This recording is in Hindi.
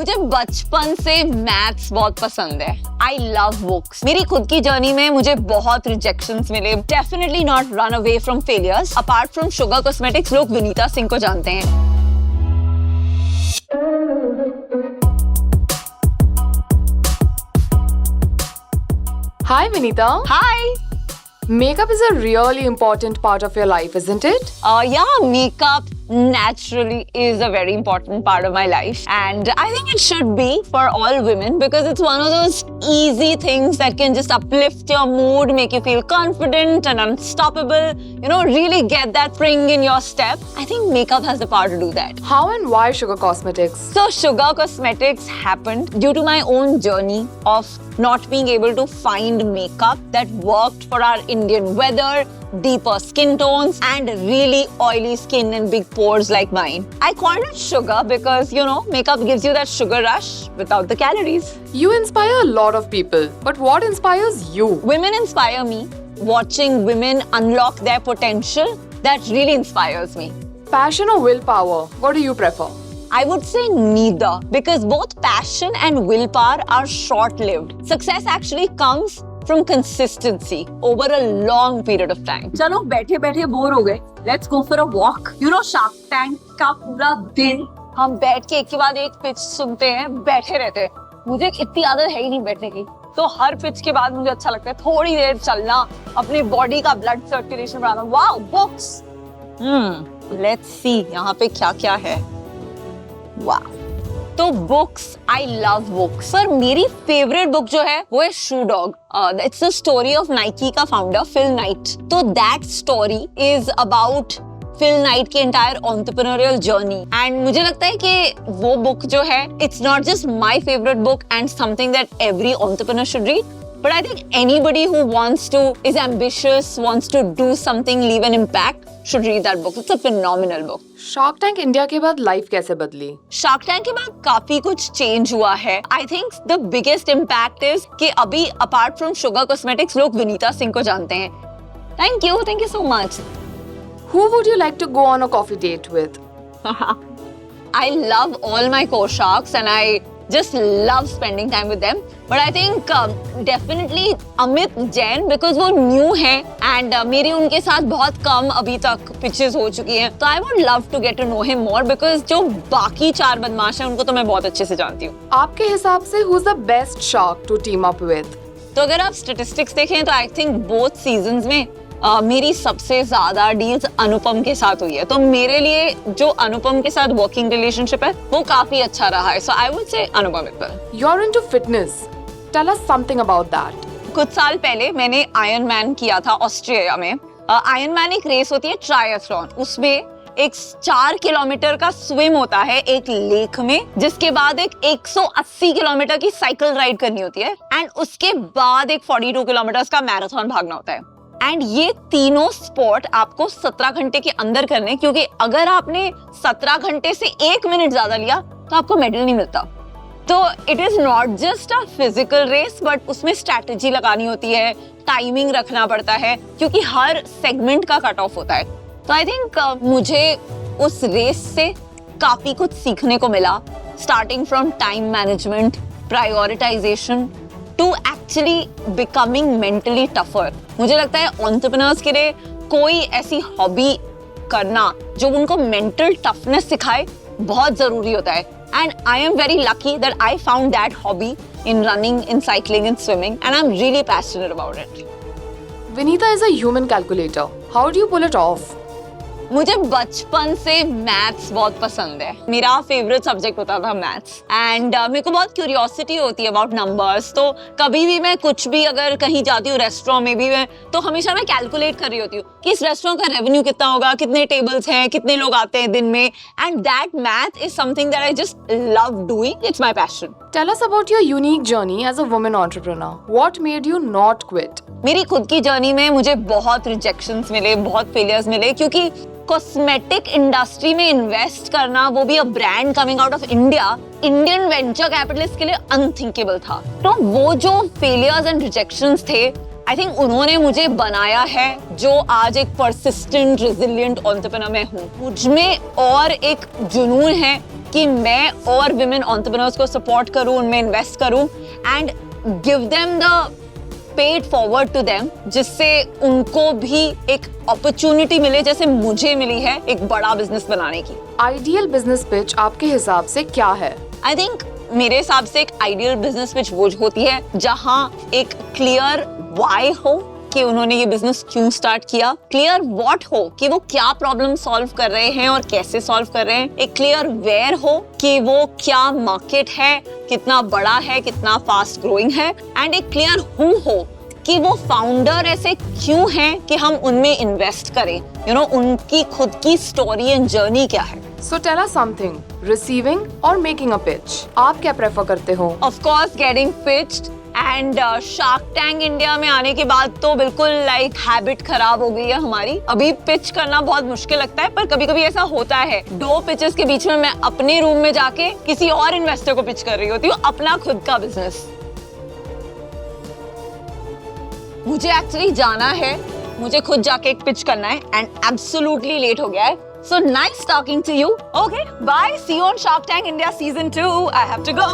मुझे बचपन से मैथ्स बहुत पसंद है। I love books. मेरी खुद की जर्नी में मुझे बहुत रिजेक्शंस मिले। Definitely not run away from failures. Apart from sugar cosmetics, लोग विनीता सिंह को जानते हैं। Hi Vinita. Hi. Makeup is a really important part of your life, isn't it? Yeah, makeup naturally is a very important part of my life, and I think it should be for all women because it's one of those easy things that can just uplift your mood, make you feel confident and unstoppable, really get that spring in your step. I think makeup has the power to do that. How and why Sugar Cosmetics? So Sugar Cosmetics happened due to my own journey of not being able to find makeup that worked for our Indian weather, deeper skin tones and really oily skin and big pores like mine. I called it sugar because, makeup gives you that sugar rush without the calories. You inspire a lot of people, but what inspires you? Women inspire me. Watching women unlock their potential, that really inspires me. Passion or willpower? What do you prefer? I would say neither, because both passion and willpower are short-lived. Success actually comes from consistency over a long period of time. चलो बैठे बैठे बोर हो गए. Let's go for a walk. Shark Tank का पूरा दिन हम बैठ के एक के बाद एक पिच सुनते हैं, बैठे रहते हैं. मुझे इतनी आदत है ही नहीं बैठने की. तो हर पिच के बाद मुझे अच्छा लगता है थोड़ी देर चलना, अपनी बॉडी का ब्लड सर्कुलेशन बढ़ाना. Wow, books. Let's see यहाँ पे क्या क्या है. वाह. तो बुक्स, आई लव बुक्स. पर मेरी फेवरेट बुक जो है वो है Shoe Dog. It's the story of Nike का फाउंडर फिल नाइट. तो that story is about Phil Knight की एंटायर एंटरप्रेन्योरियल जर्नी. एंड मुझे लगता है कि वो बुक जो है, it's not just my favourite book and something that every entrepreneur should read. But I think anybody who is ambitious, wants to do something, leave an impact, should read that book. It's a phenomenal book. Shark Tank India के बाद लाइफ कैसे बदली? Shark Tank के बाद काफी कुछ चेंज हुआ है. I think the biggest impact is कि अभी apart from Sugar Cosmetics, लोग विनीता सिंह को जानते हैं. Thank you so much. Who would you like to go on a coffee date with? I love all my co-sharks and I just love spending time with them. But I think definitely Amit Jain, because वो new है and मेरी उनके साथ बहुत कम अभी तक pitches हो चुकी हैं. तो I would love to get to know him more because जो बाकी 4 बदमाश हैं उनको तो मैं बहुत अच्छे से जानती हूँ. आपके हिसाब से who's the best shark to team up with? तो अगर आप statistics देखें तो I think both seasons में मेरी सबसे ज्यादा डील्स अनुपम के साथ हुई है. तो मेरे लिए जो अनुपम के साथ वर्किंग रिलेशनशिप है वो काफी अच्छा रहा है. सो I would say Anupam Mittal. You're into fitness. Tell us something about that. कुछ साल पहले मैंने आयरन मैन किया था ऑस्ट्रेलिया में. आयरन मैन एक रेस होती है ट्रायथलॉन. उसमें एक 4 किलोमीटर का स्विम होता है एक लेक में, जिसके बाद एक 180 किलोमीटर की साइकिल राइड करनी होती है एंड उसके बाद एक 42 किलोमीटर का मैराथन भागना होता है. एंड ये तीनों स्पोर्ट आपको 17 घंटे के अंदर करने, क्योंकि अगर आपने 17 घंटे से 1 मिनट ज्यादा लिया तो आपको मेडल नहीं मिलता. तो it is not just a physical race, but उसमें स्ट्रैटेजी लगानी होती है, टाइमिंग रखना पड़ता है, क्योंकि हर सेगमेंट का कट ऑफ होता है. तो आई थिंक मुझे उस रेस से काफी कुछ सीखने को मिला, starting from time management, prioritization to actually becoming mentally tougher. मुझे लगता है एंटरप्रेन्योर्स के लिए कोई ऐसी हॉबी करना जो उनको मेंटल टफनेस सिखाए बहुत जरूरी होता है. And I am very lucky that I found that hobby in running, in cycling, in swimming and I am really passionate about it. Vinita is a human calculator. How do you pull it off? मुझे बचपन से मैथ्स बहुत पसंद है. मेरा फेवरेट सब्जेक्ट होता था मैथ्स एंड मेरे को बहुत क्यूरियोसिटी होती है अबाउट नंबर्स. तो कभी भी मैं कुछ भी अगर कहीं जाती हूँ रेस्टोरेंट में भी, मैं तो हमेशा मैं कैलकुलेट कर रही होती हूँ कि इस रेस्टोरेंट का रेवेन्यू कितना होगा, कितने टेबल्स हैं, कितने लोग आते हैं दिन में. And that math is something that I just love doing. It's my passion. Tell us about your unique journey as a woman entrepreneur. What made you not quit? मेरी खुद की जर्नी में मुझे बहुत रिजेक्शंस मिले, बहुत फेलियर्स मिले, क्योंकि कॉस्मेटिक इंडस्ट्री में इन्वेस्ट करना, वो भी a brand coming out of India, Indian venture capitalist के लिए अनथिंकेबल था. तो वो जो फेलियर्स एंड रिजेक्शंस थे, आई थिंक उन्होंने मुझे बनाया है जो आज एक परसिस्टेंट, रेजिलिएंट एंटरप्रेन्योर मैं हूँ. मुझ में और एक जुनून है कि मैं और विमेन एंटरप्रेन्योर्स को सपोर्ट करूं, उनमें इन्वेस्ट करूं and give them the paid forward to them, जिससे उनको भी एक अपॉर्चुनिटी मिले जैसे मुझे मिली है एक बड़ा बिजनेस बनाने की। आइडियल बिजनेस पिच आपके हिसाब से क्या है? आई थिंक मेरे हिसाब से एक आइडियल बिजनेस पिच वो होती है जहां एक क्लियर व्हाई हो कि उन्होंने ये बिजनेस क्यों स्टार्ट किया, क्लियर व्हाट हो कि वो क्या प्रॉब्लम सॉल्व कर रहे हैं और कैसे सॉल्व कर रहे हैं, एक क्लियर वेयर हो कि वो क्या मार्केट है, कितना बड़ा है, कितना फास्ट ग्रोइंग है, एंड एक क्लियर हु हो कि वो फाउंडर ऐसे क्यों हैं कि हम उनमें इन्वेस्ट करें, उनकी खुद की स्टोरी एंड जर्नी क्या है। So tell us something, receiving or making a pitch? आप क्या प्रेफर करते हो? Of course getting pitched and shark tank India में आने के बाद तो बिल्कुल लाइक हैबिट खराब हो गई है हमारी। अभी पिच करना बहुत मुश्किल लगता है, पर कभी कभी ऐसा होता है 2 पिचेस के बीच में मैं अपने रूम में जाके किसी और इन्वेस्टर को पिच कर रही होती हूँ अपना खुद का बिजनेस। मुझे एक्चुअली जाना है, मुझे खुद जाके एक पिच करना है एंड एब्सोल्युटली लेट हो गया है। So nice talking to you. Okay, bye. See you on Shark Tank India season 2. I have to go.